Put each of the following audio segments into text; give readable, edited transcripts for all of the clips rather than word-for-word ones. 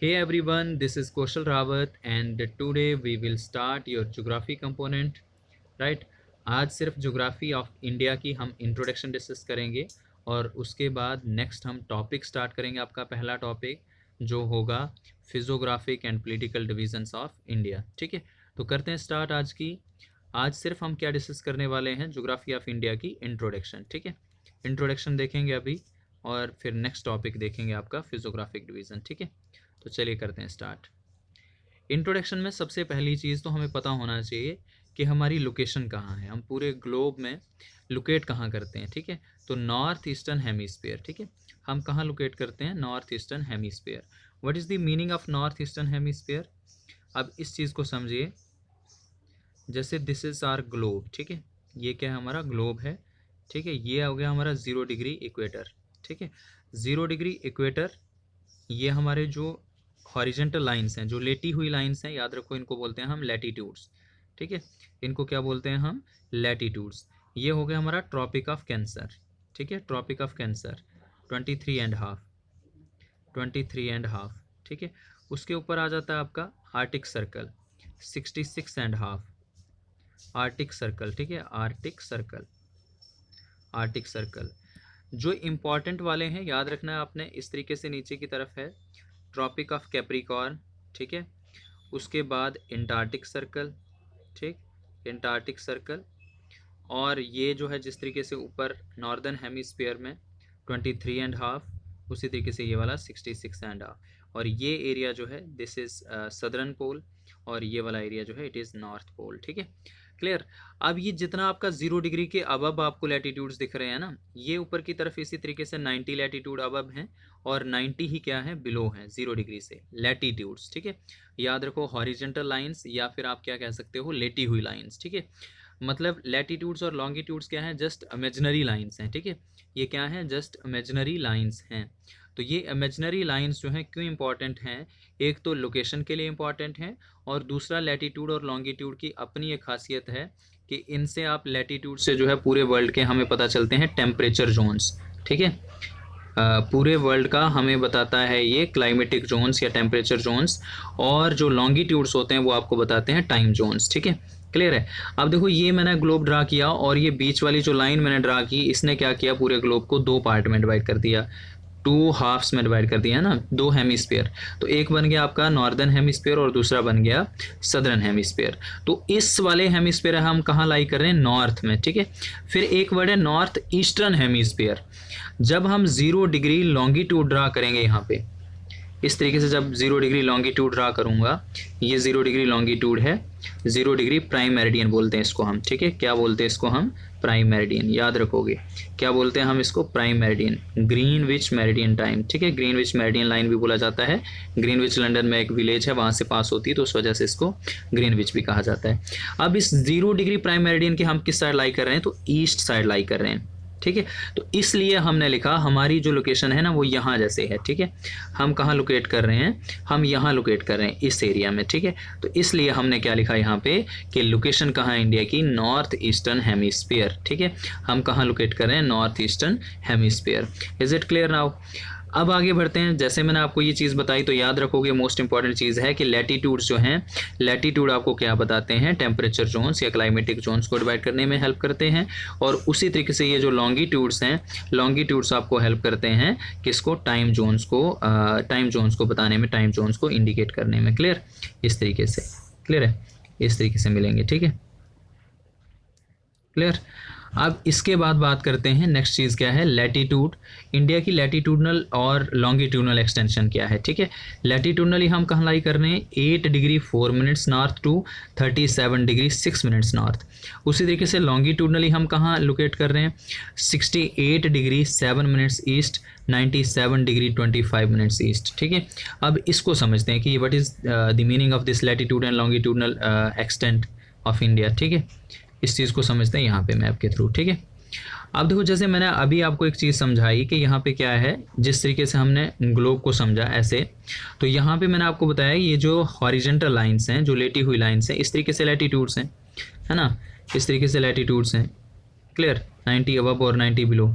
Hey everyone, this is Kaushal Rawat and today we will start your geography component, right? आज सिर्फ geography of India की हम introduction discuss करेंगे और उसके बाद नेक्स्ट हम टॉपिक स्टार्ट करेंगे। आपका पहला टॉपिक जो होगा physiographic and political divisions of India. ठीक है, तो करते हैं स्टार्ट आज की। आज सिर्फ हम क्या डिस्कस करने वाले हैं, ज्योग्राफी ऑफ इंडिया की इंट्रोडक्शन। ठीक है, इंट्रोडक्शन देखेंगे अभी और फिर नेक्स्ट टॉपिक देखेंगे आपका फिजियोग्राफिक डिवीज़न। ठीक है, तो चलिए करते हैं स्टार्ट। इंट्रोडक्शन में सबसे पहली चीज़ तो हमें पता होना चाहिए कि हमारी लोकेशन कहाँ है, हम पूरे ग्लोब में लोकेट कहाँ करते हैं। ठीक है, तो नॉर्थ ईस्टर्न हेमीस्फीयर। ठीक है, हम कहाँ लोकेट करते हैं, north eastern hemisphere. What is the meaning of north eastern hemisphere? अब इस चीज़ को समझिए, जैसे दिस इज़ आर ग्लोब। ठीक है, ये क्या है, हमारा ग्लोब है। ठीक है, ये हो गया हमारा 0 डिग्री इक्वेटर। ठीक है, 0 डिग्री इक्वेटर, ये हमारे जो हॉरिजेंटल लाइंस हैं, जो लेटी हुई लाइंस हैं, याद रखो इनको बोलते हैं हम लैटीट्यूड्स। ठीक है, इनको क्या बोलते हैं हम, लैटीट्यूड्स। ये हो गया हमारा ट्रॉपिक ऑफ कैंसर। ठीक है, ट्रॉपिक ऑफ कैंसर 23.5, 23.5। ठीक है, उसके ऊपर आ जाता है आपका आर्टिक सर्कल 66.5, आर्टिक सर्कल। ठीक है, आर्टिक सर्कल, आर्टिक सर्कल। जो इम्पॉर्टेंट वाले हैं याद रखना है आपने, इस तरीके से नीचे की तरफ है ट्रॉपिक ऑफ कैप्रिकॉर्न। ठीक है, उसके बाद एंटार्क्टिक सर्कल। ठीक, एंटार्क्टिक सर्कल। और ये जो है जिस तरीके से ऊपर नॉर्दर्न हेमिस्फीयर में 23.5, उसी तरीके से ये वाला 66.5। और ये एरिया जो है दिस इज़ सदर्न पोल, और ये वाला एरिया जो है इट इज़ नॉर्थ पोल। ठीक है, क्लियर। अब ये जितना आपका 0 डिग्री के अबब आपको लैटीट्यूड्स दिख रहे हैं ना, ये ऊपर की तरफ इसी तरीके से 90 लैटीट्यूड अबब हैं और 90 ही क्या है, बिलो हैं 0 डिग्री से, लैटीट्यूड्स। ठीक है, याद रखो हॉरिजेंटल लाइंस या फिर आप क्या कह सकते हो, लेटी हुई लाइंस। ठीक है, मतलब लैटीट्यूड्स और लॉन्गिट्यूड्स क्या हैं, जस्ट इमेजिनरी लाइंस हैं। ठीक है, ये क्या है, जस्ट इमेजिनरी लाइंस हैं। तो ये इमेजिनरी लाइंस जो हैं क्यों इंपॉर्टेंट हैं, एक तो लोकेशन के लिए इंपॉर्टेंट हैं, और दूसरा लैटीट्यूड और लॉन्गिट्यूड की अपनी एक खासियत है कि इनसे आप लैटीट्यूड से जो है पूरे वर्ल्ड के हमें पता चलते हैं टेम्परेचर जोन्स। ठीक है, पूरे वर्ल्ड का हमें बताता है ये क्लाइमेटिक जोन्स या टेम्परेचर जोन्स, और जो लॉन्गिट्यूड्स होते हैं वो आपको बताते हैं टाइम जोन्स। ठीक है, क्लियर है। अब देखो ये मैंने ग्लोब ड्रा किया और ये बीच वाली जो लाइन मैंने ड्रा की, इसने क्या किया, पूरे ग्लोब को 2 पार्ट में डिवाइड कर दिया, 2 हाफ्स में डिवाइड कर दिया है ना, 2 हेमिस्फीयर। तो एक बन गया आपका नॉर्दर्न हेमिस्फीयर और दूसरा बन गया सदर्न हेमिस्फीयर। तो इस वाले हेमिस्फीयर हम कहाँ लाई कर रहे हैं, नॉर्थ में। ठीक है, फिर एक वर्ड है नॉर्थ ईस्टर्न हेमिस्फीयर। जब हम 0 डिग्री लॉन्गिट्यूड ड्रा करेंगे यहाँ पे, इस तरीके से जब 0 डिग्री लॉन्गिट्यूड ड्रा करूँगा, ये 0 डिग्री लॉन्गिट्यूड है, 0 डिग्री प्राइम मेरिडियन बोलते हैं इसको हम। ठीक है, क्या बोलते हैं इसको हम, प्राइम मेरिडियन। याद रखोगे क्या बोलते हैं हम इसको, prime meridian, Greenwich meridian time. ठीक है, ग्रीनविच मेरिडियन लाइन भी बोला जाता है। ग्रीनविच लंदन में एक विलेज है, वहाँ से पास होती है, तो उस वजह से इसको ग्रीनविच भी कहा जाता है। अब इस 0 डिग्री प्राइम मेरिडियन के हम किस साइड लाई कर रहे हैं, तो ईस्ट साइड लाई कर रहे हैं। ठीक है, तो इसलिए हमने लिखा हमारी जो लोकेशन है ना वो यहाँ जैसे है। ठीक है, हम कहाँ लोकेट कर रहे हैं, हम यहाँ लोकेट कर रहे हैं इस एरिया में। ठीक है, तो इसलिए हमने क्या लिखा यहाँ पे कि लोकेशन कहाँ है इंडिया की, नॉर्थ ईस्टर्न हेमिस्फीयर। ठीक है, हम कहाँ लोकेट कर रहे हैं, north eastern hemisphere. Is it clear now? अब आगे बढ़ते हैं। जैसे मैंने आपको ये चीज़ बताई तो याद रखोगे मोस्ट इंपॉर्टेंट चीज़ है कि लैटीट्यूड्स जो हैं, लैटीट्यूड आपको क्या बताते हैं, टेम्परेचर जोन्स या क्लाइमेटिक जोन्स को डिवाइड करने में हेल्प करते हैं। और उसी तरीके से ये जो लॉन्गिट्यूड्स हैं, लॉन्गिट्यूड्स आपको हेल्प करते हैं किसको, टाइम जोन्स को बताने में, टाइम जोन्स को इंडिकेट करने में। क्लियर, इस तरीके से, क्लियर है, इस तरीके से मिलेंगे। ठीक है, क्लियर। अब इसके बाद बात करते हैं नेक्स्ट चीज़ क्या है, लैटीट्यूड। इंडिया की लैटीट्यूडनल और लॉन्गिट्यूडनल एक्सटेंशन क्या है। ठीक है, लैटीट्यूडनली हम कहाँ लाई कर रहे हैं, 8 degree 4 minutes north to 37 degree 6 minutes north. उसी तरीके से लॉन्गिट्यूडनली हम कहाँ लोकेट कर रहे हैं, 68 degree 7 minutes east, 97 degree 25 minutes east. ठीक है, अब इसको समझते हैं कि what is the meaning of this latitude and longitudinal extent of India. ठीक है, इस चीज़ को समझते हैं यहाँ पे मैप के थ्रू। ठीक है, अब देखो जैसे मैंने अभी आपको एक चीज़ समझाई कि यहाँ पे क्या है, जिस तरीके से हमने ग्लोब को समझा ऐसे, तो यहाँ पे मैंने आपको बताया ये जो हॉरिजेंटल लाइंस हैं, जो लेटी हुई लाइंस हैं, इस तरीके से लैटीट्यूड्स हैं, है ना, इस तरीके से लैटीट्यूड्स हैं। क्लियर 90 अबव और 90 बिलो।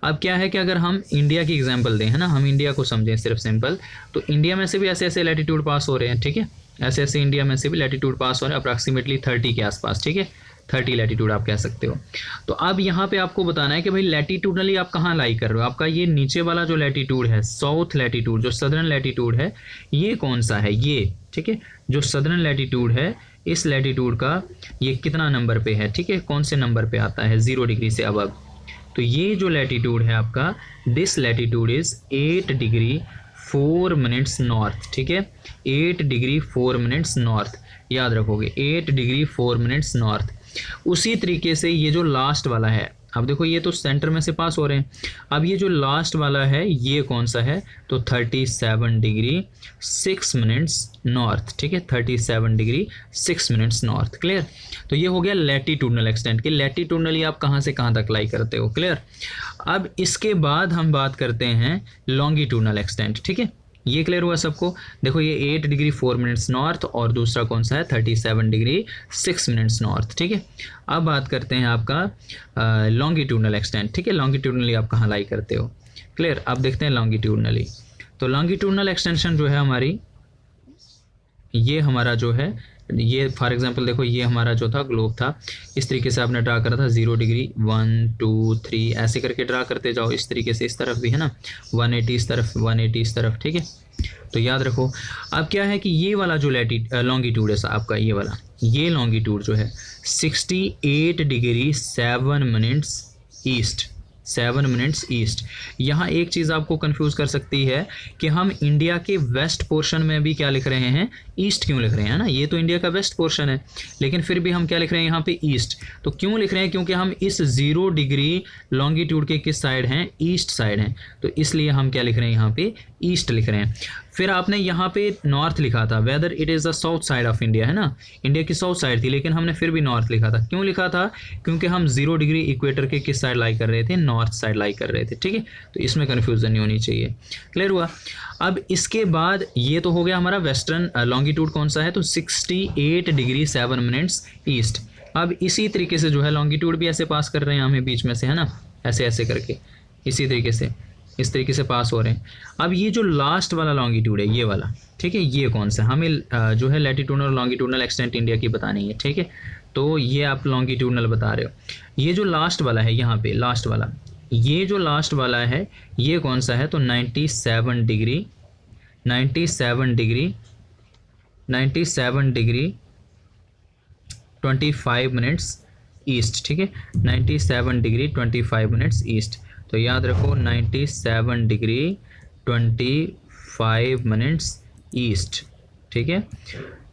अब क्या है कि अगर हम इंडिया की एग्जांपल दें, है ना, हम इंडिया को समझें सिर्फ सिंपल, तो इंडिया में से भी ऐसे ऐसे लैटिट्यूड पास हो रहे हैं, ठीक है, ऐसे ऐसे इंडिया में से भी लैटिट्यूड पास हो रहे हैं अप्रॉक्सीमेटली 30 के आसपास, ठीक है, 30 लैटिट्यूड आप कह सकते हो। तो अब यहाँ पे आपको बताना है कि भाई लैटिट्यूडनली आप कहाँ लाई कर रहे हो, आपका ये नीचे वाला जो लैटिट्यूड है, साउथ लैटिट्यूड, जो सदर्न लैटिट्यूड है, ये कौन सा है, ये, ठीक है, जो सदर्न लैटिट्यूड है, इस लैटिट्यूड का ये कितना नंबर पे है, ठीक है, कौन से नंबर पे आता है 0 डिग्री से अबव। तो ये जो लैटिट्यूड है आपका, this latitude is 8 degree 4 minutes north, ठीक है, 8 डिग्री 4 मिनट्स नॉर्थ, याद रखोगे 8 डिग्री 4 मिनट्स नॉर्थ। उसी तरीके से ये जो लास्ट वाला है, अब देखो ये तो सेंटर में से पास हो रहे हैं, अब ये जो लास्ट वाला है ये कौन सा है, तो 37 डिग्री 6 मिनट्स नॉर्थ, ठीक है, 37 डिग्री 6 मिनट्स नॉर्थ। क्लियर। तो ये हो गया लैटिट्यूडनल एक्सटेंट कि लैटिट्यूडनली आप कहाँ से कहाँ तक लाई करते हो। क्लियर। अब इसके बाद हम बात करते हैं लॉन्गिट्यूडनल एक्सटेंट, ठीक है, ये क्लियर हुआ सबको। देखो ये 8 डिग्री 4 मिनट्स नॉर्थ और दूसरा कौन सा है 37 डिग्री 6 मिनट्स नॉर्थ, ठीक है। अब बात करते हैं आपका लॉन्गिट्यूडनल एक्सटेंट, ठीक है, लॉन्गिट्यूडनली आप कहाँ लाई करते हो। क्लियर। अब देखते हैं लॉन्गिट्यूडनली। तो लॉन्गिट्यूडनल एक्सटेंशन जो है हमारी, ये हमारा जो है, ये फॉर एग्जांपल देखो ये हमारा जो था ग्लोब था, इस तरीके से आपने ड्रा करा था 0 डिग्री 1 2 3 ऐसे करके ड्रा करते जाओ, इस तरीके से, इस तरफ भी है ना 180 इस तरफ 180 इस तरफ, ठीक है। तो याद रखो अब क्या है कि ये वाला जो लॉन्गिट्यूड है आपका, ये वाला, ये लॉन्गिट्यूड जो है 68 degree 7 minutes east, 7 minutes east. यहाँ एक चीज़ आपको कंफ्यूज कर सकती है कि हम इंडिया के वेस्ट पोर्शन में भी क्या लिख रहे हैं, ईस्ट क्यों लिख रहे हैं ना, ये तो इंडिया का वेस्ट पोर्शन है, लेकिन फिर भी हम क्या लिख रहे हैं यहाँ पे ईस्ट। तो क्यों लिख रहे हैं, क्योंकि हम इस 0 डिग्री लॉन्गिट्यूड के किस साइड हैं, ईस्ट साइड हैं, तो इसलिए हम क्या लिख रहे हैं यहाँ पे ईस्ट लिख रहे हैं। फिर आपने यहाँ पे नॉर्थ लिखा था, whether it is the south side of India, है ना, इंडिया की साउथ साइड थी, लेकिन हमने फिर भी नॉर्थ लिखा था। क्यों लिखा था, क्योंकि हम 0 डिग्री इक्वेटर के किस साइड लाई कर रहे थे, नॉर्थ साइड लाई कर रहे थे, ठीक है। तो इसमें कन्फ्यूजन नहीं होनी चाहिए। क्लियर हुआ। अब इसके बाद ये तो हो गया हमारा वेस्टर्न लॉन्गिट्यूड कौन सा है, तो 68 डिग्री 7 मिनट्स ईस्ट। अब इसी तरीके से जो है लॉन्गिट्यूड भी ऐसे पास कर रहे हैं हमें बीच में से, है ना, ऐसे ऐसे करके इसी तरीके से, इस तरीके से पास हो रहे हैं। अब ये जो लास्ट वाला लॉन्गिट्यूड है, ये वाला, ठीक है, ये कौन सा, हमें जो है लैटिट्यूडनल और लॉन्गिट्यूडनल एक्सटेंट इंडिया की बतानी है, ठीक है। तो ये आप लॉन्गिट्यूडनल बता रहे हो। ये जो लास्ट वाला है यहाँ पे, लास्ट वाला, ये जो लास्ट वाला है ये कौन सा है, तो 97 डिग्री 25 मिनट्स ईस्ट, ठीक है, 97 डिग्री 25 मिनट्स ईस्ट। तो याद रखो 97 डिग्री 25 मिनट्स ईस्ट, ठीक है।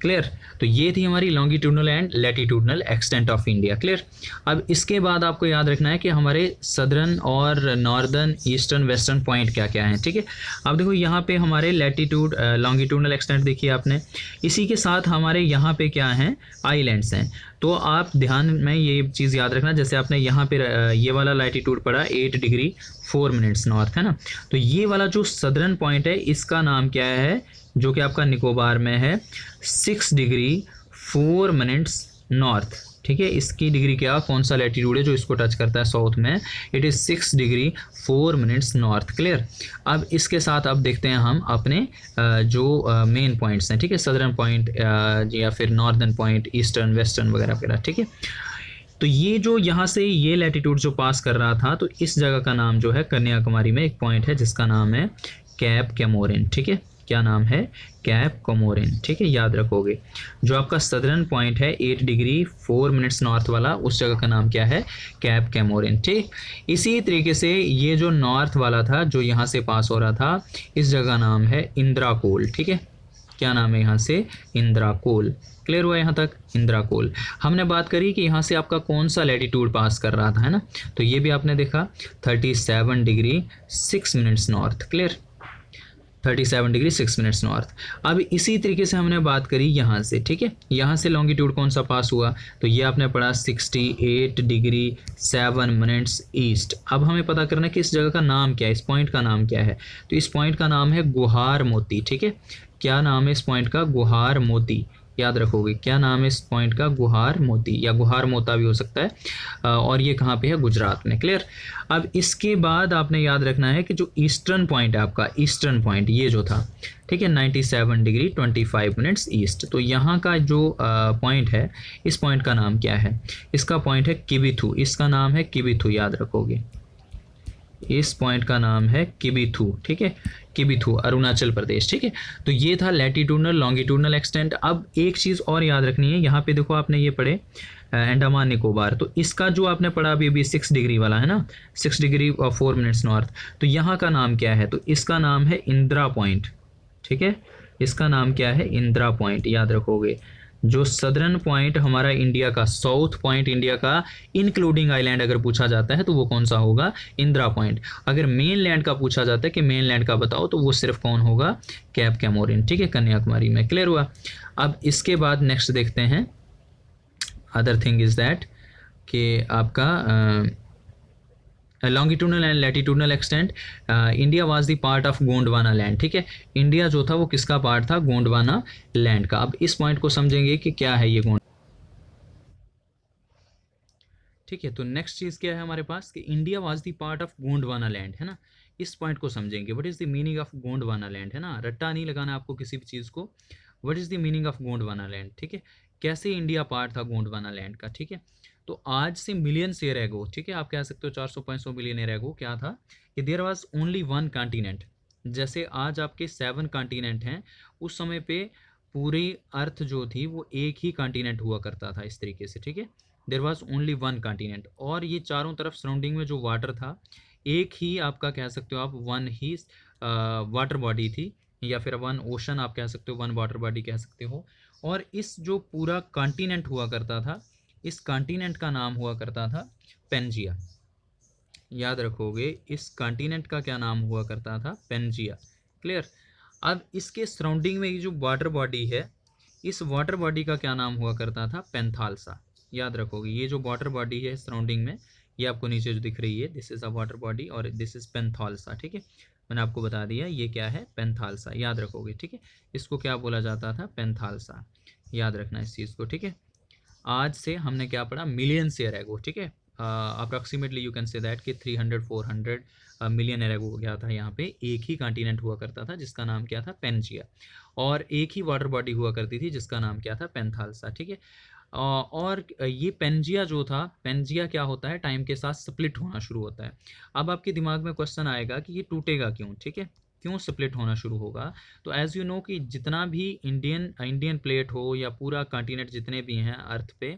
क्लियर। तो ये थी हमारी longitudinal and latitudinal extent of India. Clear. अब इसके बाद आपको याद रखना है कि हमारे सदर्न और नॉर्दर्न, ईस्टर्न, वेस्टर्न पॉइंट क्या क्या हैं, ठीक है। अब देखो यहाँ पे हमारे लैटिट्यूड लॉन्गिट्यूडनल एक्सटेंट देखिए आपने, इसी के साथ हमारे यहाँ पे क्या हैं, आइलैंड्स हैं। तो आप ध्यान में ये चीज़ याद रखना, जैसे आपने यहाँ पे ये वाला लैटिट्यूड पढ़ा 8 डिग्री 4 मिनट्स नॉर्थ, है ना, तो ये वाला जो सदर्न पॉइंट है इसका नाम क्या है, जो कि आपका निकोबार में है, 6 डिग्री 4 मिनट्स नॉर्थ, ठीक है। इसकी डिग्री क्या, कौन सा लैटिट्यूड है जो इसको टच करता है साउथ में, it is 6 degree 4 minutes north. Clear. अब इसके साथ अब देखते हैं हम अपने जो मेन पॉइंट्स हैं, ठीक है, सदर्न पॉइंट या फिर नॉर्दर्न पॉइंट, ईस्टर्न, वेस्टर्न वगैरह वगैरह, ठीक है। तो ये जो यहाँ से ये लैटिट्यूड जो पास कर रहा था, तो इस जगह का नाम जो है, कन्याकुमारी में एक पॉइंट है जिसका नाम है कैप कैमोरिन, ठीक है। क्या नाम है, कैप कैमोरिन, ठीक है, याद रखोगे। जो आपका सदर्न पॉइंट है 8 डिग्री 4 मिनट्स नॉर्थ वाला, उस जगह का नाम क्या है, कैप कैमोरिन, ठीक। इसी तरीके से ये जो नॉर्थ वाला था जो यहाँ से पास हो रहा था, इस जगह का नाम है इंद्राकोल, ठीक है। क्या नाम है यहाँ से, इंद्राकोल। क्लियर हुआ यहाँ तक, इंद्राकोल। हमने बात करी कि यहाँ से आपका कौन सा लैटिट्यूड पास कर रहा था, है ना, तो ये भी आपने देखा 37 degree 6 minutes north. Clear. 37 degree 6 minutes north. अब इसी तरीके से हमने बात करी यहाँ से, ठीक है, यहाँ से लॉन्गिट्यूड कौन सा पास हुआ, तो ये आपने पढ़ा 68 डिग्री 7 मिनट्स ईस्ट। अब हमें पता करना है कि इस जगह का नाम क्या है, इस पॉइंट का नाम क्या है, तो इस पॉइंट का नाम है गुहार मोती, ठीक है। क्या नाम है इस पॉइंट का, गुहार मोती, याद रखोगे क्या नाम है इस पॉइंट का, गुहार मोती या गुहार मोता भी हो सकता है। और ये कहाँ पे है, गुजरात में। क्लियर। अब इसके बाद आपने याद रखना है कि जो ईस्टर्न पॉइंट है आपका, ईस्टर्न पॉइंट ये जो था, ठीक है, 97 डिग्री 25 मिनट्स ईस्ट, तो यहाँ का जो पॉइंट है, इस पॉइंट का नाम क्या है, इसका पॉइंट है किबिथु, इसका नाम है किबिथु, याद रखोगे इस पॉइंट का नाम है किबिथु, ठीक है, किबिथु, अरुणाचल प्रदेश। ठीक है, तो ये था लैटिट्यूडनल लॉन्गिट्यूडनल एक्सटेंट। अब एक चीज़ और याद रखनी है, यहाँ पे देखो आपने ये पढ़े अंडमान निकोबार, तो इसका जो आपने पढ़ा अभी 6 डिग्री वाला है ना, 6 डिग्री 4 मिनट्स नॉर्थ, तो यहाँ का नाम क्या है, तो इसका नाम है इंदिरा पॉइंट। ठीक है, इसका नाम क्या है, इंदिरा पॉइंट, याद रखोगे। जो सदर्न पॉइंट हमारा इंडिया का, साउथ पॉइंट इंडिया का इंक्लूडिंग आइलैंड अगर पूछा जाता है तो वो कौन सा होगा, इंदिरा पॉइंट। अगर मेन लैंड का पूछा जाता है कि मेन लैंड का बताओ, तो वो सिर्फ कौन होगा, कैप कैमोरिन। ठीक है, कन्याकुमारी में। क्लियर हुआ। अब इसके बाद नेक्स्ट देखते हैं, अदर थिंग इज दैट कि आपका longitudinal and latitudinal extent, India was the part of Gondwana land. ठीक है, इंडिया जो था वो किसका पार्ट था, गोंडवाना लैंड का। अब इस पॉइंट को समझेंगे कि क्या है ये गोंड। ठीक है, तो नेक्स्ट चीज़ क्या है हमारे पास कि India was the part of Gondwana land, है ना। इस पॉइंट को समझेंगे, what is the meaning of Gondwana land, है ना, रट्टा नहीं लगाना आपको किसी भी चीज़ को। What is the meaning of Gondwana land, ठीक है, कैसे इंडिया पार्ट था गोंडवाना लैंड का। ठीक है, तो आज से मिलियन ईयर एगो, ठीक है, आप कह सकते हो 400-500 मिलियन ईयर एगो क्या था कि there was only one continent. जैसे आज आपके 7 कॉन्टिनेंट हैं, उस समय पे पूरी अर्थ जो थी वो एक ही कॉन्टिनेंट हुआ करता था, इस तरीके से। ठीक है, there was only one continent, और ये चारों तरफ सराउंडिंग में जो वाटर था, एक ही आपका कह सकते हो आप, वन ही वाटर बॉडी थी, या फिर वन ओशन आप कह सकते हो, वन वाटर बॉडी कह सकते हो। और इस जो पूरा कॉन्टिनेंट हुआ करता था, इस कॉन्टिनेंट का नाम हुआ करता था पेंजिया। याद रखोगे, इस कॉन्टिनेंट का क्या नाम हुआ करता था, पेंजिया। क्लियर। अब इसके सराउंडिंग में ये जो वाटर बॉडी है, इस वाटर बॉडी का क्या नाम हुआ करता था, पेंथालसा। याद रखोगे, ये जो वाटर बॉडी है सराउंडिंग में, ये आपको नीचे जो दिख रही है, this is a water body और दिस इज पेंथालसा। ठीक है, मैंने आपको बता दिया ये क्या है, पेंथालसा। याद रखोगे, ठीक है, इसको क्या बोला जाता था, पेंथालसा। याद रखना इस चीज़ को। ठीक है, आज से हमने क्या पढ़ा, मिलियन ईयर एगो। ठीक है, approximately you can say that कि 300-400 मिलियन ईयर एगो क्या था, यहाँ पे एक ही कॉन्टिनेंट हुआ करता था जिसका नाम क्या था, पेंजिया, और एक ही वाटर बॉडी हुआ करती थी जिसका नाम क्या था, पेंथालसा। ठीक है, और ये पेंजिया जो था, पेंजिया क्या होता है, टाइम के साथ स्प्लिट होना शुरू होता है। अब आपके दिमाग में क्वेश्चन आएगा कि ये टूटेगा क्यों, ठीक है, क्यों स्प्लिट होना शुरू होगा। तो एज यू नो कि जितना भी इंडियन प्लेट हो या पूरा कॉन्टिनेंट जितने भी हैं अर्थ पे,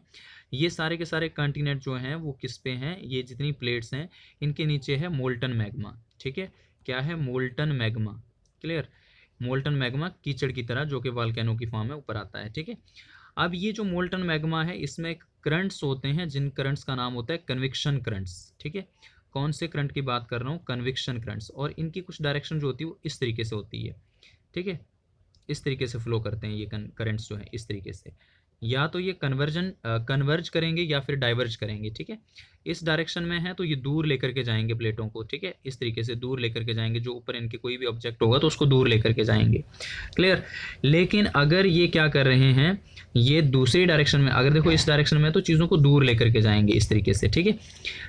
ये सारे के सारे कॉन्टिनेंट जो हैं वो किस पे हैं, ये जितनी प्लेट्स हैं इनके नीचे है मोल्टन मैग्मा। ठीक है, क्या है, molten magma. Clear, molten magma कीचड़ की तरह जो कि वॉल्केनो की फॉर्म में ऊपर आता है। ठीक है, अब ये जो मोल्टन मैग्मा है, इसमें करंट्स होते हैं, जिन करंट्स का नाम होता है कन्विक्शन करंट्स। ठीक है, कौन से करंट की बात कर रहा हूँ, कन्विक्शन करंट्स, और इनकी कुछ डायरेक्शन जो होती है वो इस तरीके से होती है। ठीक है, इस तरीके से फ्लो करते हैं ये करंट्स जो हैं, इस तरीके से, या तो ये कन्वर्ज करेंगे या फिर डाइवर्ज करेंगे। ठीक है, इस डायरेक्शन में है तो ये दूर लेकर के जाएंगे प्लेटों को। ठीक है, इस तरीके से दूर लेकर के जाएंगे, जो ऊपर इनके कोई भी ऑब्जेक्ट होगा तो उसको दूर लेकर के जाएंगे। क्लियर। लेकिन अगर ये क्या कर रहे हैं, ये दूसरी डायरेक्शन में, अगर देखो इस डायरेक्शन में तो चीज़ों को दूर लेकर के जाएंगे इस तरीके से। ठीक है,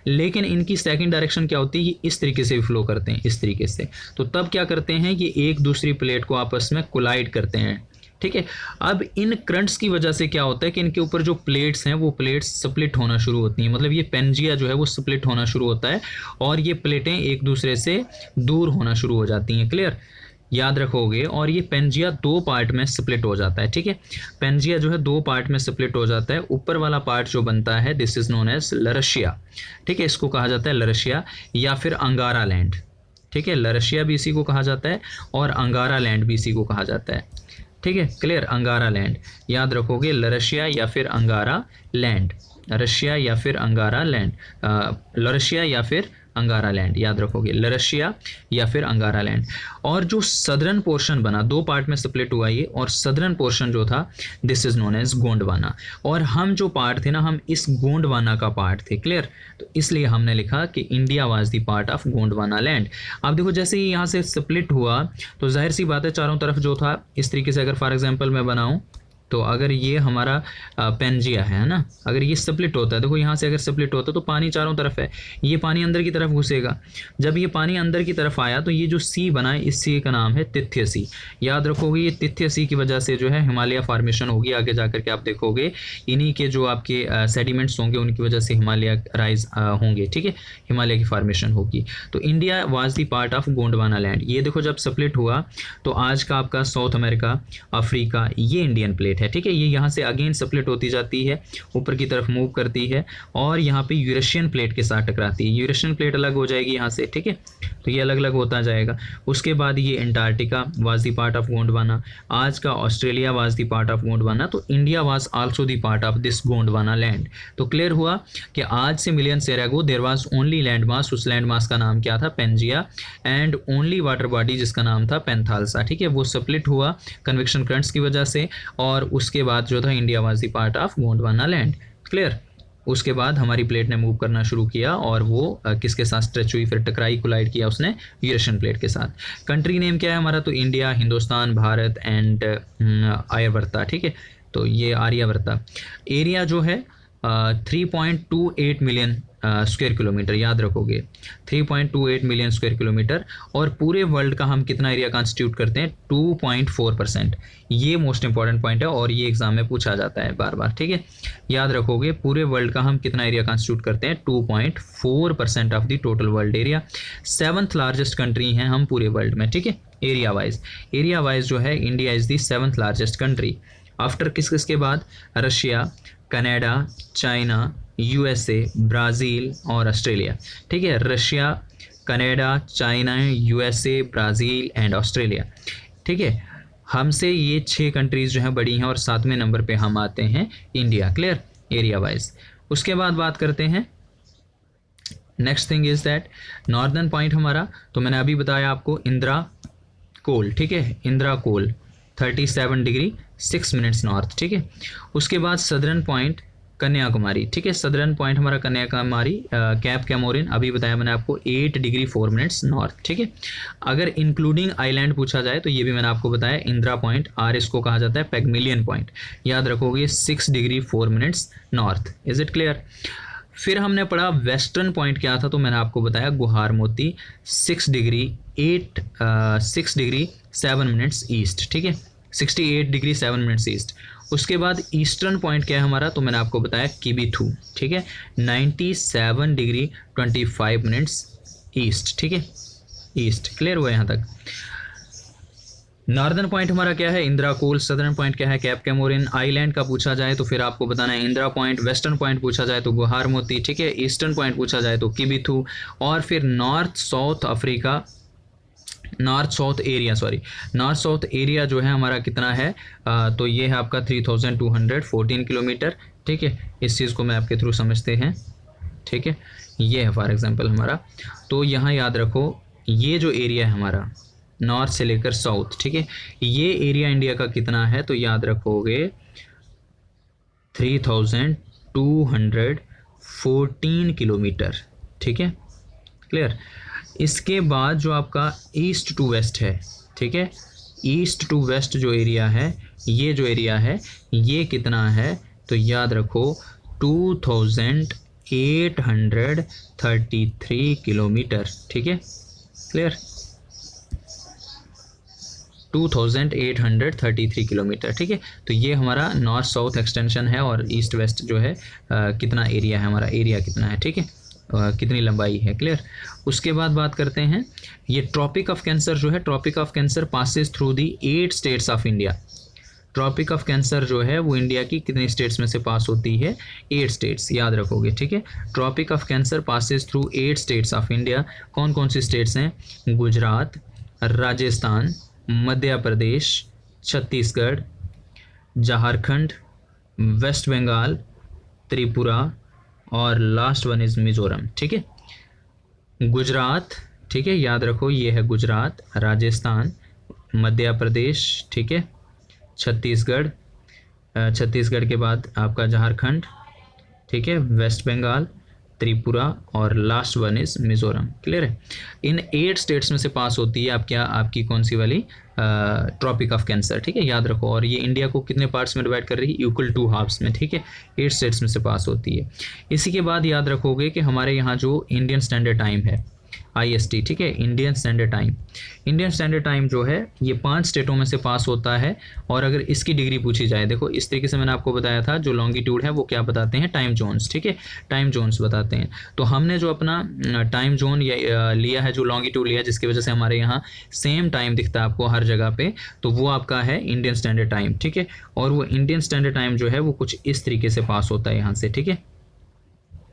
लेकिन इनकी सेकंड डायरेक्शन क्या होती है, ये इस तरीके से फ्लो करते हैं, इस तरीके से। तो तब क्या करते हैं, ये एक दूसरी प्लेट को आपस में कोलाइड करते हैं। ठीक है, अब इन करंट्स की वजह से क्या होता है कि इनके ऊपर जो प्लेट्स हैं वो प्लेट्स स्प्लिट होना शुरू होती हैं, मतलब ये पेंजिया जो है वो स्प्लिट होना शुरू होता है और ये प्लेटें एक दूसरे से दूर होना शुरू हो जाती हैं। क्लियर, याद रखोगे। और ये पेंजिया 2 पार्ट में स्प्लिट हो जाता है। ठीक है, पेंजिया जो है 2 पार्ट में स्प्लिट हो जाता है। ऊपर वाला पार्ट जो बनता है, दिस इज नोन एज लरशिया। ठीक है, इसको कहा जाता है लरशिया या फिर अंगारा लैंड। ठीक है, लरशिया भी इसी को कहा जाता है और अंगारा लैंड भी इसी को कहा जाता है। ठीक है, क्लियर, अंगारा लैंड। याद रखोगे, लरशिया या फिर अंगारा लैंड, रशिया या फिर अंगारा लैंड, लरशिया या फिर अंगारा लैंड। याद रखोगे, लरशिया या फिर अंगारा लैंड। और जो सदर्न पोर्शन बना, 2 पार्ट में स्प्लिट हुआ ये, और सदर्न पोर्शन जो था, this is known as Gondwana. और हम जो पार्ट थे ना, हम इस गोंडवाना का पार्ट थे। क्लियर, तो इसलिए हमने लिखा कि India was the part of Gondwana land. अब देखो, जैसे ही यहाँ से स्प्लिट हुआ तो जाहिर सी बात है चारों तरफ जो था इस तरीके से, अगर फॉर एग्जाम्पल मैं बनाऊँ, तो अगर ये हमारा पेंजिया है ना, अगर ये स्प्लिट होता है, देखो यहाँ से अगर स्प्लिट होता है तो पानी चारों तरफ है, ये पानी अंदर की तरफ घुसेगा। जब ये पानी अंदर की तरफ आया तो ये जो सी बना है, इस सी का नाम है तिथ्य सी। याद रखोगे ये तिथ्य सी की वजह से जो है हिमालय फॉर्मेशन होगी। आगे जाकर के आप देखोगे इन्हीं के जो आपके सेडिमेंट्स होंगे उनकी वजह से हिमालय राइज होंगे, ठीक है, हिमालय की फॉर्मेशन होगी। तो India was the part of Gondwana land. ये देखो जब स्प्लिट हुआ तो आज का आपका साउथ अमेरिका, अफ्रीका, ये इंडियन प्लेट है, ठीक है। ये यहाँ से अगेन स्प्लिट होती जाती है, ऊपर की तरफ मूव करती है और यहाँ पे यूरेशियन प्लेट के साथ टकराती है। यूरेशियन प्लेट अलग हो जाएगी यहाँ से, ठीक है, तो ये अलग अलग होता जाएगा। उसके बाद ये Antarctica was the part of Gondwana, आज का Australia was the part of Gondwana. तो India was also the part of this Gondwana land. तो क्लियर हुआ कि आज से million year ago there was only land mass, उस लैंड मास का नाम क्या था, Pangaea, and only water body जिसका नाम था पेंथालसा, ठीक है। वो स्प्लिट हुआ कन्वेक्शन करंट्स की वजह से और उसके बाद जो था India was the part of Gondwana land. Clear. उसके बाद हमारी प्लेट ने मूव करना शुरू किया और वो किसके साथ स्ट्रेच हुई, फिर टकराई, कोलाइड किया उसने यूरेशियन प्लेट के साथ। कंट्री नेम क्या है हमारा, तो इंडिया, हिंदुस्तान, भारत एंड आर्यवर्ता, ठीक है, तो ये आर्यवर्ता। एरिया जो है 3.28 मिलियन स्क्वायर किलोमीटर, याद रखोगे 3.28 मिलियन स्क्वायर किलोमीटर। और पूरे वर्ल्ड का हम कितना एरिया कॉन्स्टिट्यूट करते हैं, 2.4%। ये मोस्ट इंपॉर्टेंट पॉइंट है और ये एग्जाम में पूछा जाता है बार बार, ठीक है, याद रखोगे। पूरे वर्ल्ड का हम कितना एरिया कॉन्स्टिट्यूट करते हैं, 2.4% of the total world area. 7th largest country हैं हम पूरे वर्ल्ड में, ठीक है, एरिया वाइज जो है India is the 7th largest country. After किसके बाद, Russia, Canada, China, USA, Brazil और ऑस्ट्रेलिया, ठीक है। Russia, Canada, China, USA, Brazil and Australia, ठीक है। हमसे ये 6 कंट्रीज़ जो हैं बड़ी हैं और 7वें नंबर पे हम आते हैं इंडिया। Clear, area wise. उसके बाद बात करते हैं next thing is that northern point हमारा, तो मैंने अभी बताया आपको इंदिरा कोल, ठीक है, इंदिरा कोल 37 डिग्री 6 मिनट्स नॉर्थ, ठीक है। उसके बाद सदर्न पॉइंट कन्याकुमारी, ठीक है, सदर्न पॉइंट हमारा कन्याकुमारी, कैप कैमोरिन अभी बताया मैंने आपको 8 डिग्री 4 मिनट्स नॉर्थ, ठीक है। अगर इंक्लूडिंग आइलैंड पूछा जाए तो ये भी मैंने आपको बताया इंदिरा पॉइंट, आर इसको कहा जाता है पैगमिलियन पॉइंट, याद रखोगे 6 degree 4 minutes north. Is it clear. फिर हमने पढ़ा वेस्टर्न पॉइंट क्या था, तो मैंने आपको बताया गुहार मोती 6 डिग्री 7 मिनट्स ईस्ट, ठीक है, 68 डिग्री 7 मिनट्स ईस्ट। उसके बाद ईस्टर्न पॉइंट क्या है हमारा, तो मैंने आपको बताया किबिथू, ठीक है, 97 डिग्री 25 मिनट्स ईस्ट, ठीक है, ईस्ट। क्लियर हुआ यहाँ तक। नॉर्दर्न पॉइंट हमारा क्या है, इंदिरा कोल। सदर्न पॉइंट क्या है, कैप कैमोरिन। आइलैंड का पूछा जाए तो फिर आपको बताना है इंदिरा पॉइंट। वेस्टर्न पॉइंट पूछा जाए तो गुहार मोती, ठीक है। ईस्टर्न पॉइंट पूछा जाए तो किबिथू। और फिर नॉर्थ साउथ एरिया जो है हमारा कितना है, तो ये है आपका 3214 किलोमीटर, ठीक है। इस चीज़ को मैं आपके थ्रू समझते हैं, ठीक है, ये है फॉर एग्जांपल हमारा। तो यहाँ याद रखो ये जो एरिया है हमारा नॉर्थ से लेकर साउथ, ठीक है, ये एरिया इंडिया का कितना है, तो याद रखोगे 3214 किलोमीटर, ठीक है, क्लियर। इसके बाद जो आपका ईस्ट टू वेस्ट है, ठीक है, ईस्ट टू वेस्ट जो एरिया है, ये जो एरिया है ये कितना है, तो याद रखो 2833 किलोमीटर, ठीक है, क्लियर, 2833 किलोमीटर, ठीक है। तो ये हमारा नॉर्थ साउथ एक्सटेंशन है और ईस्ट वेस्ट जो है कितना एरिया है हमारा, एरिया कितना है, ठीक है, कितनी लंबाई है। क्लियर। उसके बाद बात करते हैं ये ट्रॉपिक ऑफ कैंसर जो है, tropic of cancer passes through the 8 states of India. Tropic of cancer जो है वो इंडिया की कितनी स्टेट्स में से पास होती है, 8 स्टेट्स, याद रखोगे, ठीक है। Tropic of cancer passes through 8 states of India. कौन कौन सी स्टेट्स हैं, गुजरात, राजस्थान, मध्य प्रदेश, छत्तीसगढ़, झारखंड, वेस्ट बंगाल, त्रिपुरा और लास्ट वन इज़ मिजोरम, ठीक है। गुजरात, ठीक है, याद रखो ये है गुजरात, राजस्थान, मध्य प्रदेश, ठीक है, छत्तीसगढ़, छत्तीसगढ़ के बाद आपका झारखंड, ठीक है, वेस्ट बंगाल, त्रिपुरा और last one is Mizoram. Clear है। इन 8 स्टेट्स में से पास होती है आपकी कौन सी वाली, ट्रॉपिक ऑफ कैंसर। ठीक है, याद रखो। और ये इंडिया को कितने पार्ट्स में डिवाइड कर रही है, इक्वल 2 हाफ्स में। ठीक है, 8 स्टेट्स में से पास होती है। इसी के बाद याद रखोगे कि हमारे यहाँ जो इंडियन स्टैंडर्ड टाइम है IST, ठीक है, Indian standard time. Indian standard time जो है ये 5 स्टेटों में से पास होता है। और अगर इसकी डिग्री पूछी जाए, देखो इस तरीके से मैंने आपको बताया था, जो लॉन्गिट्यूड है वो क्या बताते हैं, टाइम जोन्स। ठीक है, टाइम जोन्स बताते हैं। तो हमने जो अपना टाइम जोन लिया है, जो लॉन्गिट्यूड लिया, जिसकी वजह से हमारे यहाँ सेम टाइम दिखता है आपको हर जगह पे, तो वो आपका है इंडियन स्टैंडर्ड टाइम। ठीक है, और वो इंडियन स्टैंडर्ड टाइम जो है वो कुछ इस तरीके से पास होता है यहाँ से। ठीक है,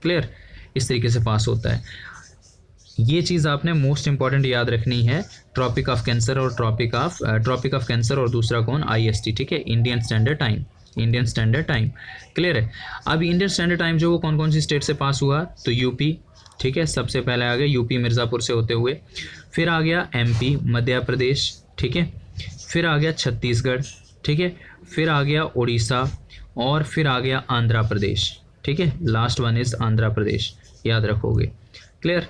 क्लियर, इस तरीके से पास होता है। ये चीज़ आपने मोस्ट इंपॉर्टेंट याद रखनी है, ट्रॉपिक ऑफ कैंसर और ट्रॉपिक ऑफ कैंसर और दूसरा कौन, IST। ठीक है, Indian standard time, Indian standard time. Clear है। अब इंडियन स्टैंडर्ड टाइम जो वो कौन कौन सी स्टेट से पास हुआ, तो यूपी। ठीक है, सबसे पहले आ गया यूपी मिर्ज़ापुर से होते हुए, फिर आ गया MP मध्य प्रदेश। ठीक है, फिर आ गया छत्तीसगढ़। ठीक है, फिर आ गया उड़ीसा, और फिर आ गया आंध्र प्रदेश। ठीक है, last one is Andhra Pradesh, याद रखोगे। क्लियर।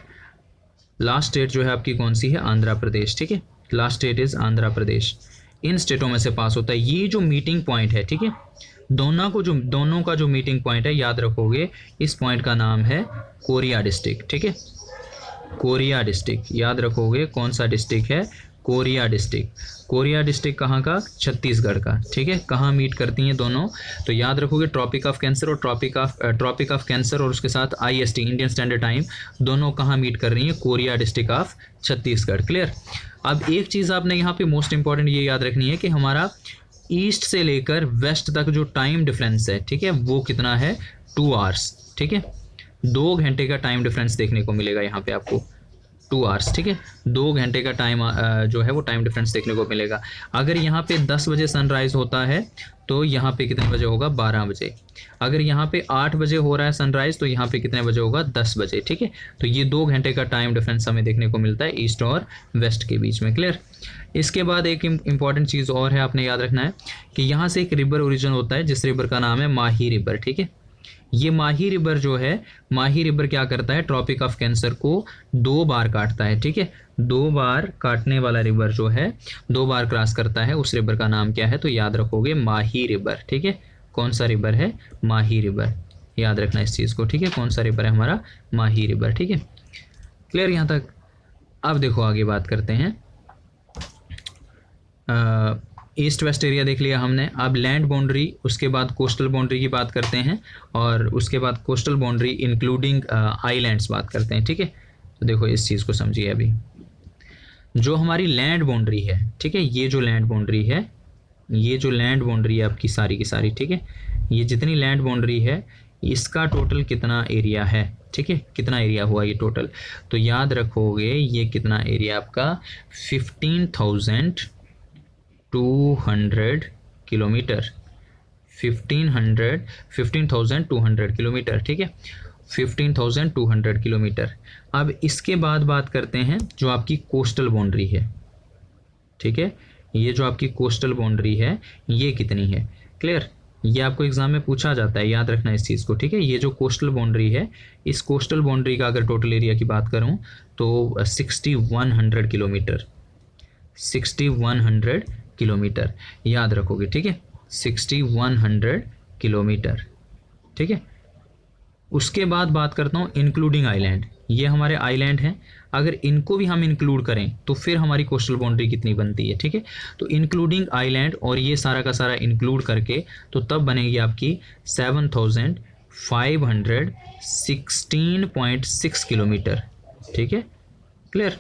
लास्ट स्टेट जो है आपकी कौन सी है, आंध्र प्रदेश। ठीक है, last state is Andhra Pradesh. इन स्टेटों में से पास होता है। ये जो मीटिंग पॉइंट है, ठीक है, दोनों का जो मीटिंग पॉइंट है, याद रखोगे, इस पॉइंट का नाम है कोरिया डिस्ट्रिक्ट। ठीक है, कोरिया डिस्ट्रिक्ट, याद रखोगे कौन सा डिस्ट्रिक्ट है, कोरिया डिस्ट्रिक्ट। कोरिया डिस्ट्रिक्ट कहाँ का, छत्तीसगढ़ का। ठीक है, कहाँ मीट करती हैं दोनों, तो याद रखोगे ट्रॉपिक ऑफ कैंसर और ट्रॉपिक ऑफ कैंसर और उसके साथ IST इंडियन स्टैंडर्ड टाइम, दोनों कहाँ मीट कर रही हैं, Korea district of Chhattisgarh. Clear. अब एक चीज़ आपने यहाँ पे मोस्ट इंपॉर्टेंट ये याद रखनी है कि हमारा ईस्ट से लेकर वेस्ट तक जो टाइम डिफरेंस है, ठीक है, वो कितना है, 2 आवर्स। ठीक है, 2 घंटे का टाइम डिफरेंस देखने को मिलेगा यहाँ पे आपको, 2 आवर्स। ठीक है, 2 घंटे का टाइम जो है वो टाइम डिफरेंस देखने को मिलेगा। अगर यहाँ पे 10 बजे सनराइज होता है तो यहाँ पे कितने बजे होगा, 12 बजे। अगर यहाँ पे 8 बजे हो रहा है सनराइज तो यहाँ पे कितने बजे होगा, 10 बजे। ठीक है, तो ये 2 घंटे का टाइम डिफरेंस हमें देखने को मिलता है ईस्ट और वेस्ट के बीच में। क्लियर। इसके बाद एक इम्पॉर्टेंट चीज़ और है, आपने याद रखना है कि यहाँ से एक रिवर ओरिजिन होता है, जिस रिवर का नाम है माही रिवर। ठीक है, ये माही रिवर जो है, माही रिवर क्या करता है, ट्रॉपिक ऑफ कैंसर को 2 बार काटता है। ठीक है, 2 बार काटने वाला रिवर जो है 2 बार क्रॉस करता है, उस रिवर का नाम क्या है, तो याद रखोगे माही रिवर। ठीक है, कौन सा रिवर है, माही रिवर, याद रखना इस चीज़ को। ठीक है, कौन सा रिवर है हमारा, माही रिवर। ठीक है, क्लियर यहाँ तक। अब देखो आगे बात करते हैं, ईस्ट वेस्ट एरिया देख लिया हमने। अब लैंड बाउंड्री, उसके बाद कोस्टल बाउंड्री की बात करते हैं, और उसके बाद कोस्टल बाउंड्री इंक्लूडिंग आइलैंड्स बात करते हैं। ठीक है, तो देखो इस चीज़ को समझिए। अभी जो हमारी लैंड बाउंड्री है, ठीक है, ये जो लैंड बाउंड्री है, ये जो लैंड बाउंड्री है आपकी सारी की सारी, ठीक है, ये जितनी लैंड बाउंड्री है इसका टोटल कितना एरिया है, ठीक है, कितना एरिया हुआ ये टोटल, तो याद रखोगे ये कितना एरिया आपका 15,200 किलोमीटर, 15,200 किलोमीटर। ठीक है, 15,200 किलोमीटर। अब इसके बाद बात करते हैं जो आपकी कोस्टल बाउंड्री है। ठीक है, ये जो आपकी कोस्टल बाउंड्री है ये कितनी है। क्लियर, ये आपको एग्जाम में पूछा जाता है, याद रखना इस चीज़ को। ठीक है, ये जो कोस्टल बाउंड्री है, इस कोस्टल बाउंड्री का अगर टोटल एरिया की बात करूं तो 6100 किलोमीटर, 6100 किलोमीटर याद रखोगे। ठीक है, 6100 किलोमीटर। ठीक है, उसके बाद बात करता हूँ इंक्लूडिंग आइलैंड। ये हमारे आइलैंड हैं, अगर इनको भी हम इंक्लूड करें तो फिर हमारी कोस्टल बाउंड्री कितनी बनती है। ठीक है, तो इंक्लूडिंग आइलैंड और ये सारा का सारा इंक्लूड करके तो तब बनेगी आपकी 7,516.6 किलोमीटर। ठीक है, क्लियर,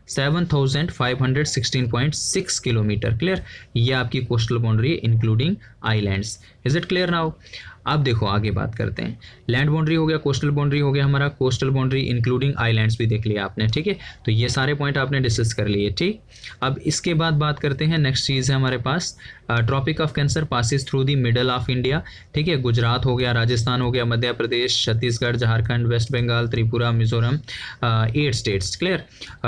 7,516.6 किलोमीटर। क्लियर, ये आपकी coastal boundary including islands. Is it clear now. अब देखो आगे बात करते हैं, लैंड बाउंड्री हो गया, कोस्टल बाउंड्री हो गया हमारा, कोस्टल बाउंड्री इंक्लूडिंग आइलैंड्स भी देख लिया आपने। ठीक है, तो ये सारे पॉइंट आपने डिस्कस कर लिए। ठीक, अब इसके बाद बात करते हैं, नेक्स्ट चीज़ है हमारे पास tropic of cancer passes through the middle of India. ठीक है, गुजरात हो गया, राजस्थान हो गया, Madhya Pradesh, Chhattisgarh, Jharkhand, waste Bengal, Tripura, Mizoram, 8 states. Clear,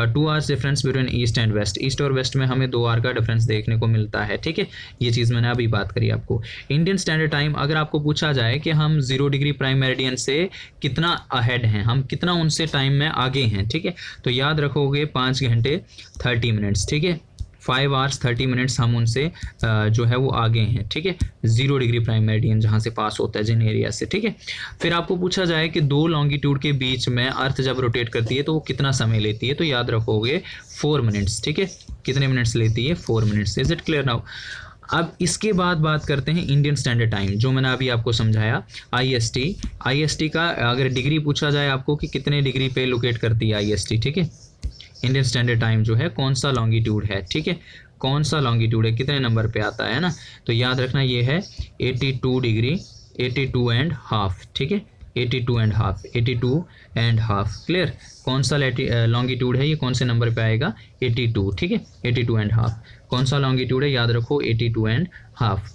2 hours difference between east and west. East और वेस्ट में हमें 2 आवर का डिफरेंस देखने को मिलता है। ठीक है, ये चीज़ मैंने अभी बात करी आपको। इंडियन स्टैंडर्ड टाइम अगर आपको पूछा पूछा जाए कि हम 0 डिग्री प्राइम मेरिडियन से कितना अहेड हैं, हम कितना उनसे टाइम में आगे हैं, ठीक है, तो याद रखोगे 5 घंटे 30 मिनट्स, ठीक है, 5 आवर्स 30 मिनट्स हम उनसे जो है वो आगे हैं, ठीक है, 0 डिग्री प्राइम मेरिडियन जहाँ से पास होता है जिन एरिया से, ठीक है। फिर आपको पूछा जाए कि 2 लॉन्गिट्यूड के बीच में अर्थ जब रोटेट करती है तो वो कितना समय लेती है, तो याद रखोगे 4 मिनट्स, ठीक है, कितने मिनट्स लेती है, 4 minutes. Is it clear now? अब इसके बाद बात करते हैं इंडियन स्टैंडर्ड टाइम, जो मैंने अभी आपको समझाया, IST का अगर डिग्री पूछा जाए आपको कि कितने डिग्री पे लोकेट करती है IST, ठीक है, इंडियन स्टैंडर्ड टाइम जो है कौन सा लॉन्गिट्यूड है, ठीक है, कौन सा लॉन्गिट्यूड है, कितने नंबर पे आता है ना, तो याद रखना ये है 82 डिग्री, 82 एंड हाफ, ठीक है, 82 एंड हाफ, क्लियर। कौन सा लॉन्गिट्यूड है, ये कौन से नंबर पे आएगा, 82, ठीक है, 82 एंड हाफ, कौन सा लॉन्गिट्यूड है, याद रखो 82 एंड हाफ।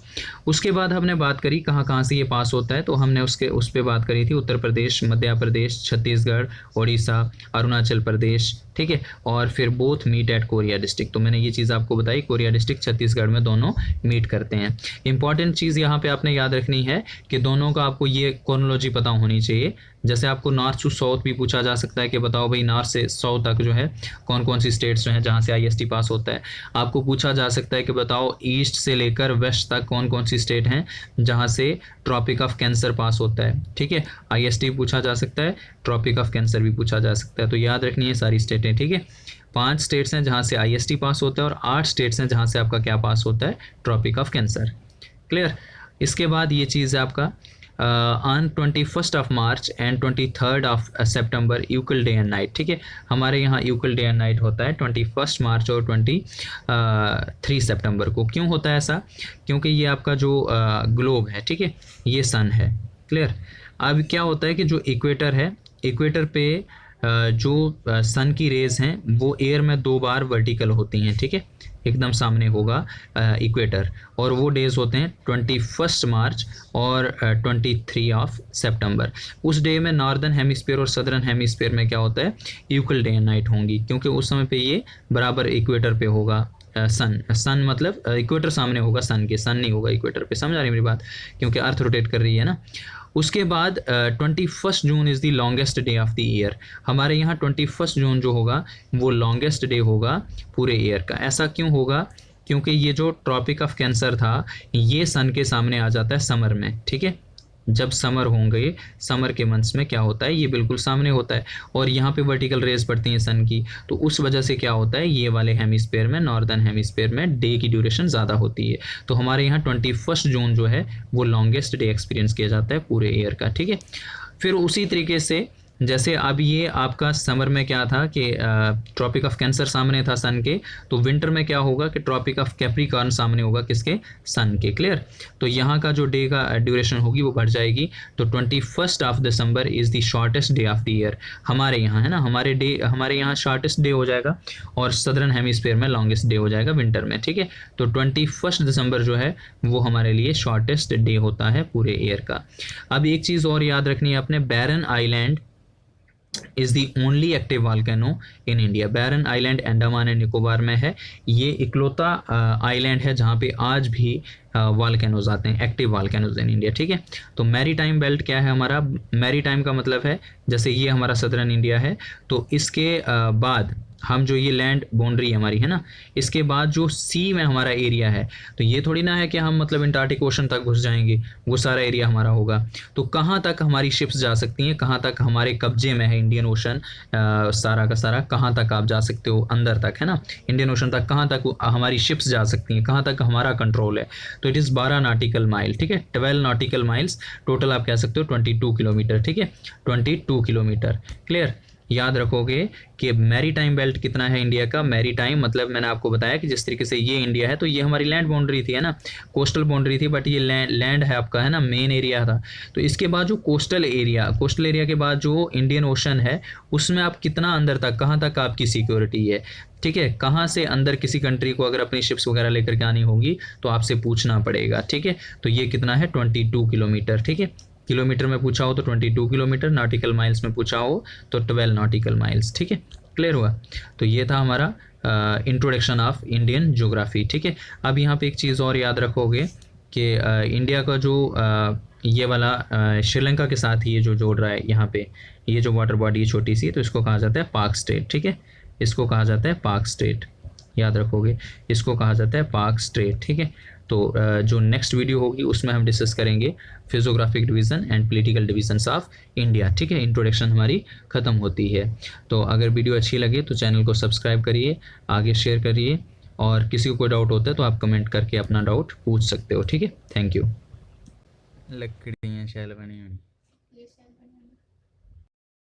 उसके बाद हमने बात करी कहाँ कहाँ से ये पास होता है, तो हमने उस पर बात करी थी उत्तर प्रदेश, मध्य प्रदेश, छत्तीसगढ़, उड़ीसा, अरुणाचल प्रदेश, ठीक है, और फिर both meet at Koriya district, तो मैंने ये चीज़ आपको बताई, कोरिया डिस्ट्रिक्ट छत्तीसगढ़ में दोनों मीट करते हैं। इंपॉर्टेंट चीज़ यहाँ पे आपने याद रखनी है कि दोनों का आपको ये क्रोनोलॉजी पता होनी चाहिए। जैसे आपको नॉर्थ टू साउथ भी पूछा जा सकता है कि बताओ भाई नॉर्थ से साउथ तक जो है कौन कौन सी स्टेट्स जो हैं जहाँ से IST पास होता है। आपको पूछा जा सकता है कि बताओ ईस्ट से लेकर वेस्ट तक कौन कौन सी स्टेट हैं जहाँ से ट्रॉपिक ऑफ कैंसर पास होता है, ठीक है, IST पूछा जा सकता है, ट्रॉपिक ऑफ कैंसर भी पूछा जा सकता है, तो याद रखनी है सारी स्टेटें, ठीक है। 5 स्टेट्स हैं जहाँ से IST पास होता है और 8 स्टेट्स हैं जहाँ से आपका क्या पास होता है, ट्रॉपिक ऑफ कैंसर, क्लियर। इसके बाद ये चीज़ है आपका on 21 of March and 23 of September equal day and night, ठीक है, हमारे यहाँ यूकल डे एंड नाइट होता है 21 मार्च और 23 सितंबर को। क्यों होता है ऐसा, क्योंकि ये आपका जो ग्लोब है, ठीक है, ये सन है, क्लियर। अब क्या होता है कि जो इक्वेटर है, इक्वेटर पे जो सन की रेज हैं वो एयर में 2 बार वर्टिकल होती हैं, ठीक है, एकदम सामने होगा इक्वेटर, और वो डेज होते हैं 21 मार्च और 23 ऑफ सितंबर। उस डे में नॉर्दर्न हेमिस्फीयर और सदर्न हेमिस्फीयर में क्या होता है, इक्वल डे एंड नाइट होंगी, क्योंकि उस समय पे ये बराबर इक्वेटर पे होगा। सन मतलब इक्वेटर सामने होगा सन के, सन नहीं होगा इक्वेटर पे, समझ आ रही है मेरी बात, क्योंकि अर्थ रोटेट कर रही है ना। उसके बाद 21 June is the longest day of the year, हमारे यहाँ 21 जून जो होगा वो लॉन्गेस्ट डे होगा पूरे ईयर का। ऐसा क्यों होगा, क्योंकि ये जो ट्रॉपिक ऑफ कैंसर था ये सन के सामने आ जाता है समर में, ठीक है, जब समर होंगे, समर के मंथ्स में क्या होता है, ये बिल्कुल सामने होता है, और यहाँ पे वर्टिकल रेज पड़ती हैं सन की, तो उस वजह से क्या होता है, ये वाले हेमिस्फीयर में, नॉर्दर्न हेमिस्फीयर में डे की ड्यूरेशन ज़्यादा होती है, तो हमारे यहाँ 21 जून जो है वो लॉन्गेस्ट डे एक्सपीरियंस किया जाता है पूरे ईयर का, ठीक है। फिर उसी तरीके से जैसे अब ये आपका समर में क्या था कि ट्रॉपिक ऑफ कैंसर सामने था सन के, तो विंटर में क्या होगा कि ट्रॉपिक ऑफ कैप्रिकॉर्न सामने होगा किसके, सन के, क्लियर। तो यहाँ का जो डे का ड्यूरेशन होगी वो बढ़ जाएगी, तो 21 of December is the shortest day of the year हमारे यहाँ, है ना, हमारे यहाँ शॉर्टेस्ट डे हो जाएगा और सदर्न हेमिस्फीयर में लॉन्गेस्ट डे हो जाएगा विंटर में, ठीक है। तो 21 दिसंबर जो है वो हमारे लिए शॉर्टेस्ट डे होता है पूरे ईयर का। अब एक चीज़ और याद रखनी है अपने, Barren Island is the only active volcano in India. Barren Island Andaman and Nicobar में है, ये इकलौता आइलैंड है जहाँ पे आज भी वॉल्केनोज आते हैं, एक्टिव वॉल्केनोज इन इंडिया, ठीक है। तो मैरी टाइम बेल्ट क्या है हमारा, मैरी टाइम का मतलब है जैसे ये हमारा सदर्न इंडिया है, तो इसके बाद हम जो ये लैंड बाउंड्री हमारी है ना, इसके बाद जो सी में हमारा एरिया है, तो ये थोड़ी ना है कि हम मतलब अंटार्कटिक ओशन तक घुस जाएंगे, वो सारा एरिया हमारा होगा। तो कहाँ तक हमारी शिप्स जा सकती हैं, कहाँ तक हमारे कब्जे में है इंडियन ओशन, सारा का सारा कहाँ तक आप जा सकते हो, अंदर तक, है ना, इंडियन ओशन तक कहाँ तक हमारी शिप्स जा सकती हैं, कहाँ तक हमारा कंट्रोल है, तो इट इज़ 12 नॉटिकल माइल, ठीक है, 12 नॉटिकल माइल्स टोटल, आप कह सकते हो 22 किलोमीटर, ठीक है, 22 किलोमीटर, क्लियर। याद रखोगे कि मैरी टाइम बेल्ट कितना है इंडिया का, मैरी टाइम मतलब मैंने आपको बताया कि जिस तरीके से ये इंडिया है तो ये हमारी लैंड बाउंड्री थी, है ना, कोस्टल बाउंड्री थी, बट ये लैंड है आपका, है ना, मेन एरिया था। तो इसके बाद जो कोस्टल एरिया के बाद जो इंडियन ओशन है उसमें आप कितना अंदर तक, कहाँ तक आपकी सिक्योरिटी है, ठीक है, कहाँ से अंदर किसी कंट्री को अगर अपनी शिप्स वगैरह लेकर के आनी होगी तो आपसे पूछना पड़ेगा, ठीक है। तो ये कितना है 22 किलोमीटर, ठीक है, किलोमीटर में पूछा हो तो 22 किलोमीटर, नॉटिकल माइल्स में पूछा हो तो 12 नॉटिकल माइल्स, ठीक है, क्लियर हुआ। तो ये था हमारा इंट्रोडक्शन ऑफ इंडियन ज्योग्राफी, ठीक है। अब यहाँ पे एक चीज़ और याद रखोगे कि इंडिया का जो ये वाला श्रीलंका के साथ ही ये जो जोड़ रहा है यहाँ पे, ये जो वाटर बॉडी है छोटी सी, तो इसको कहा जाता है पाक स्टेट, ठीक है, इसको कहा जाता है पाक स्टेट, याद रखोगे, इसको कहा जाता है पाक स्टेट, ठीक है। तो जो नेक्स्ट वीडियो होगी उसमें हम डिस्कस करेंगे physiographic division and political divisions of India, ठीक है। इंट्रोडक्शन हमारी ख़त्म होती है। तो अगर वीडियो अच्छी लगे तो चैनल को सब्सक्राइब करिए, आगे शेयर करिए, और किसी को कोई डाउट होता है तो आप कमेंट करके अपना डाउट पूछ सकते हो, ठीक है। Thank you. लकड़ियाँ शैल बनी हुई।